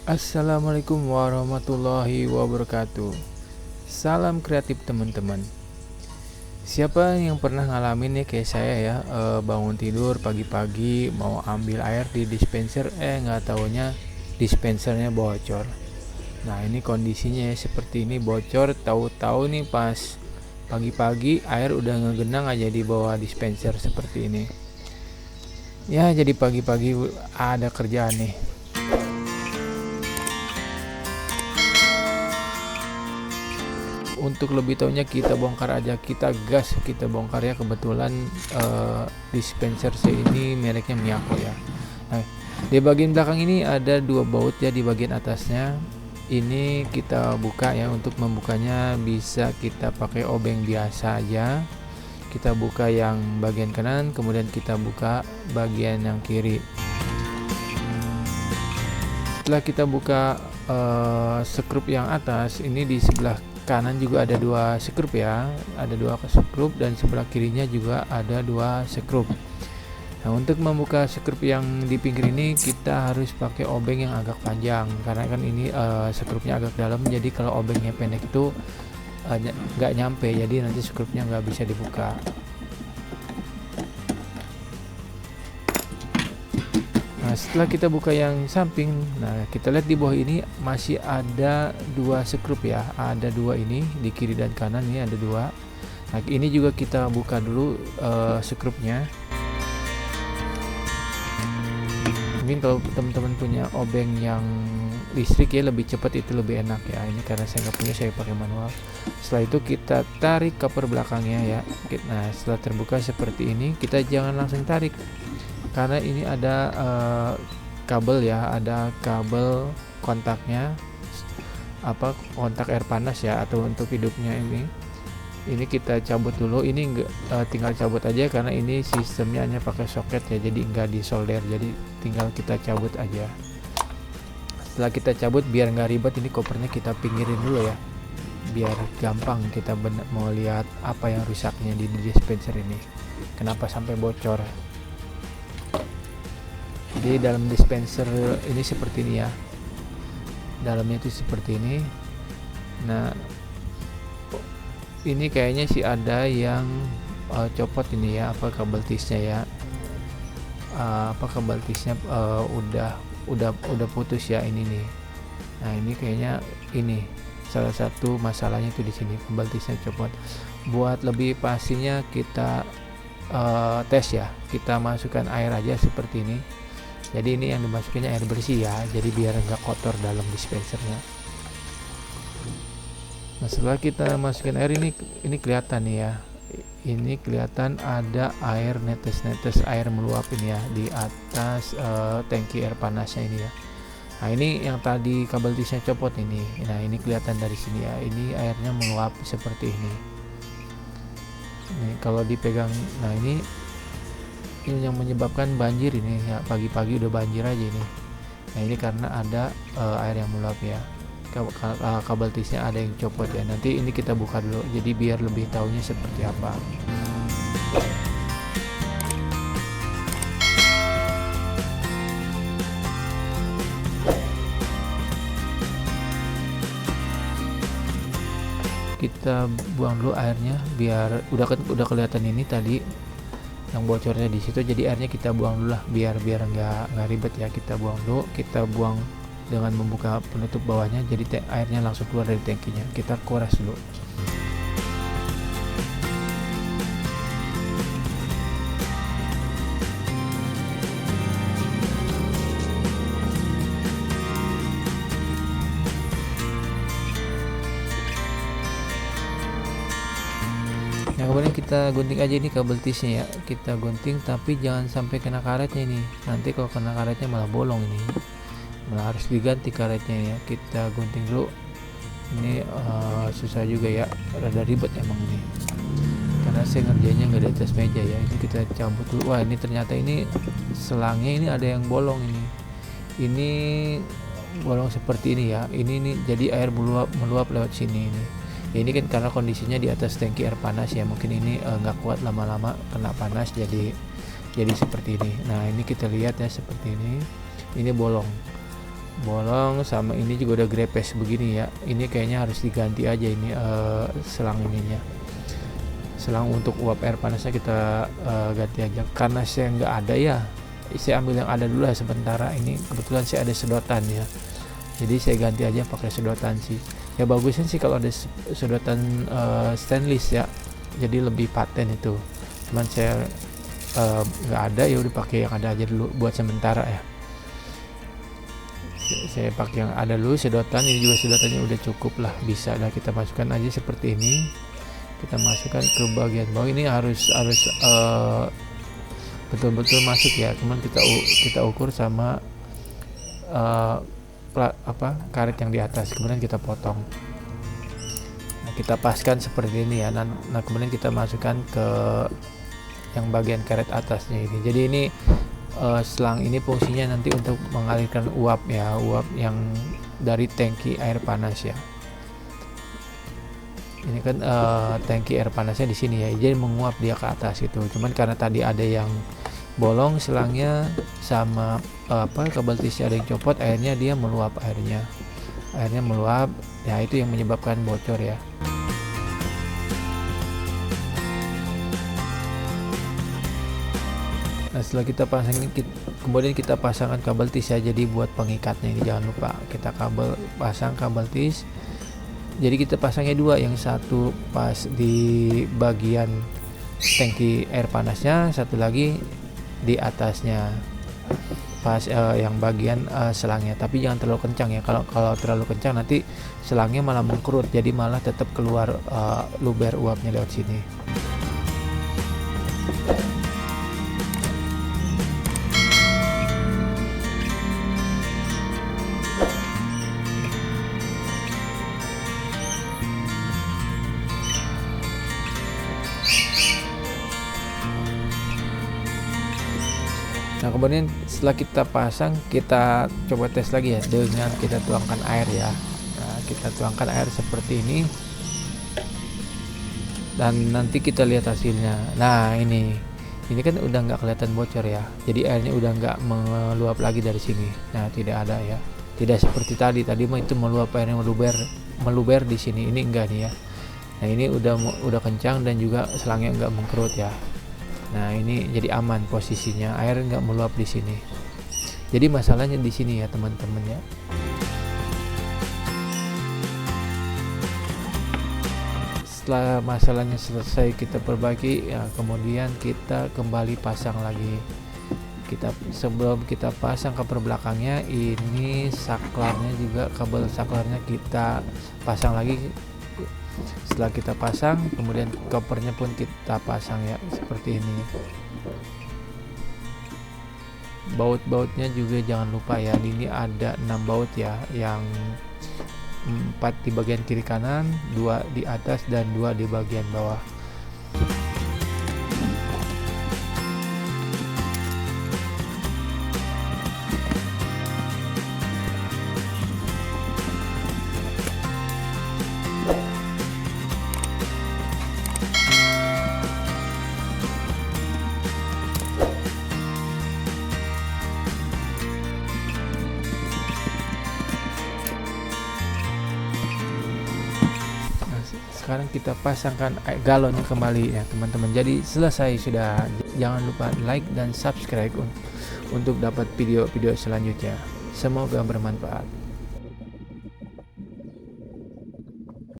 Assalamualaikum warahmatullahi wabarakatuh. Salam kreatif teman-teman. Siapa yang pernah ngalamin ya kayak saya ya, bangun tidur pagi-pagi mau ambil air di dispenser, nggak taunya dispensernya bocor. Nah ini kondisinya ya seperti ini, bocor tahu-tahu nih pas pagi-pagi air udah ngegenang aja di bawah dispenser seperti ini. Ya jadi pagi-pagi ada kerjaan nih. Untuk lebih tahunya kita bongkar aja, kita gas, kita bongkar ya. Kebetulan dispenser C ini mereknya Miyako ya. Nah, di bagian belakang ini ada dua baut ya, di bagian atasnya ini kita buka ya. Untuk membukanya bisa kita pakai obeng biasa aja. Kita buka yang bagian kanan, kemudian kita buka bagian yang kiri. Setelah kita buka skrup yang atas, ini di sebelah kanan juga ada dua skrup ya, ada dua skrup, dan sebelah kirinya juga ada dua skrup. Nah untuk membuka skrup yang di pinggir ini kita harus pakai obeng yang agak panjang, karena kan ini skrupnya agak dalam, jadi kalau obengnya pendek itu nggak nyampe, jadi nanti skrupnya nggak bisa dibuka. Nah setelah kita buka yang samping, nah kita lihat di bawah ini masih ada dua skrup ya, ada dua ini di kiri dan kanan, ini ada dua. Nah ini juga kita buka dulu skrupnya. Mungkin kalau teman-teman punya obeng yang listrik ya lebih cepat, itu lebih enak ya. Ini karena saya nggak punya, saya pakai manual. Setelah itu kita tarik cover belakangnya ya. Nah setelah terbuka seperti ini, kita jangan langsung tarik, karena ini ada kabel ya, ada kabel kontaknya, kontak air panas ya, atau untuk hidupnya ini kita cabut dulu. Ini tinggal cabut aja, karena ini sistemnya hanya pakai soket ya, jadi enggak disolder, jadi tinggal kita cabut aja. Setelah kita cabut, biar nggak ribet, ini kopernya kita pinggirin dulu ya, biar gampang kita mau lihat apa yang rusaknya di dispenser ini, kenapa sampai bocor. Jadi dalam dispenser ini seperti ini ya, dalamnya itu seperti ini. Nah ini kayaknya sih ada yang copot ini ya, kabel tisnya ya, kabel tisnya udah putus ya ini nih. Nah ini kayaknya ini salah satu masalahnya itu di sini, kabel tisnya copot. Buat lebih pastinya kita tes ya, kita masukkan air aja seperti ini. Jadi ini yang dimasukinnya air bersih ya, jadi biar nggak kotor dalam dispensernya. Nah setelah kita masukin air, ini kelihatan nih ya, ini kelihatan ada air netes-netes, air meluap ini ya di atas tangki air panasnya ini ya. Nah ini yang tadi kabel tisnya copot ini. Nah ini kelihatan dari sini ya, ini airnya meluap seperti ini. Ini kalau dipegang, nah ini yang menyebabkan banjir ini ya, pagi-pagi udah banjir aja ini. Nah ini karena ada air yang meluap ya, kabel tisnya ada yang copot ya. Nanti ini kita buka dulu, jadi biar lebih tahunya seperti apa. Kita buang dulu airnya, biar udah kelihatan ini tadi yang bocornya di situ, jadi airnya kita buang dulu lah, biar nggak ribet ya. Kita buang dulu, kita buang dengan membuka penutup bawahnya, jadi airnya langsung keluar dari tangkinya. Kita kuras dulu. Nah kemudian kita gunting aja ini kabel tisnya ya, kita gunting tapi jangan sampai kena karetnya ini. Nanti kalau kena karetnya malah bolong ini, malah harus diganti karetnya ya. Kita gunting dulu. Ini susah juga ya, rada ribet emang ini, karena saya ngerjainnya nggak di atas meja ya. Ini kita cabut dulu. Wah ini ternyata ini selangnya ini ada yang bolong ini bolong seperti ini ya. Ini jadi air meluap lewat sini ini. Ya, ini kan karena kondisinya di atas tangki air panas ya, mungkin ini nggak kuat lama-lama kena panas, jadi seperti ini. Nah ini kita lihat ya seperti ini bolong. bolong, sama ini juga udah grepes begini ya. Ini kayaknya harus diganti aja ini selang ininya, selang untuk uap air panasnya kita ganti aja, karena saya nggak ada ya. Saya ambil yang ada dulu lah sementara. Ini kebetulan saya ada sedotan ya, jadi saya ganti aja pakai sedotan sih. Ya bagusnya sih kalau ada sedotan stainless ya, jadi lebih paten itu. Cuman saya nggak ada, ya udah pakai yang ada aja dulu buat sementara ya. Saya pakai yang ada dulu, sedotan. Ini juga sedotannya udah cukup lah, bisa lah kita masukkan aja seperti ini. Kita masukkan ke bagian bawah. Ini harus betul-betul masuk ya, cuman kita ukur sama karet yang di atas, kemudian kita potong. Nah, kita paskan seperti ini ya. Nah kemudian kita masukkan ke yang bagian karet atasnya ini. Jadi ini selang ini fungsinya nanti untuk mengalirkan uap ya, uap yang dari tangki air panas ya. Ini kan tangki air panasnya di sini ya, jadi menguap dia ke atas itu. Cuman karena tadi ada yang bolong selangnya sama kabel tisi ada yang copot, akhirnya dia meluap, airnya meluap ya, itu yang menyebabkan bocor ya. Nah setelah kita pasang ini, kemudian kita pasangkan kabel tis ya, jadi buat pengikatnya ini jangan lupa kita pasang kabel tis. Jadi kita pasangnya dua, yang satu pas di bagian tangki air panasnya, satu lagi di atasnya pas yang bagian selangnya. Tapi jangan terlalu kencang ya, kalau terlalu kencang nanti selangnya malah mengkerut, jadi malah tetap keluar luber uapnya lewat sini. Nah kemudian setelah kita pasang, kita coba tes lagi ya dengan kita tuangkan air ya. Nah kita tuangkan air seperti ini, dan nanti kita lihat hasilnya. Nah ini kan udah nggak kelihatan bocor ya, jadi airnya udah nggak meluap lagi dari sini. Nah tidak ada ya, tidak seperti tadi mah itu meluap, airnya meluber di sini. Ini enggak nih ya. Nah ini udah kencang dan juga selangnya nggak mengkerut ya. Nah ini jadi aman posisinya, air nggak meluap di sini. Jadi masalahnya di sini ya teman-teman ya. Setelah masalahnya selesai kita perbaiki ya, kemudian kita kembali pasang lagi. Sebelum kita pasang cover belakangnya, ini saklarnya juga, kabel saklarnya kita pasang lagi. Setelah kita pasang, kemudian covernya pun kita pasang ya, seperti ini. Baut-bautnya juga jangan lupa ya, ini ada 6 baut ya, yang 4 di bagian kiri kanan, 2 di atas, dan 2 di bagian bawah. Sekarang kita pasangkan galonnya kembali ya teman-teman. Jadi selesai sudah. Jangan lupa like dan subscribe untuk dapat video-video selanjutnya. Semoga bermanfaat.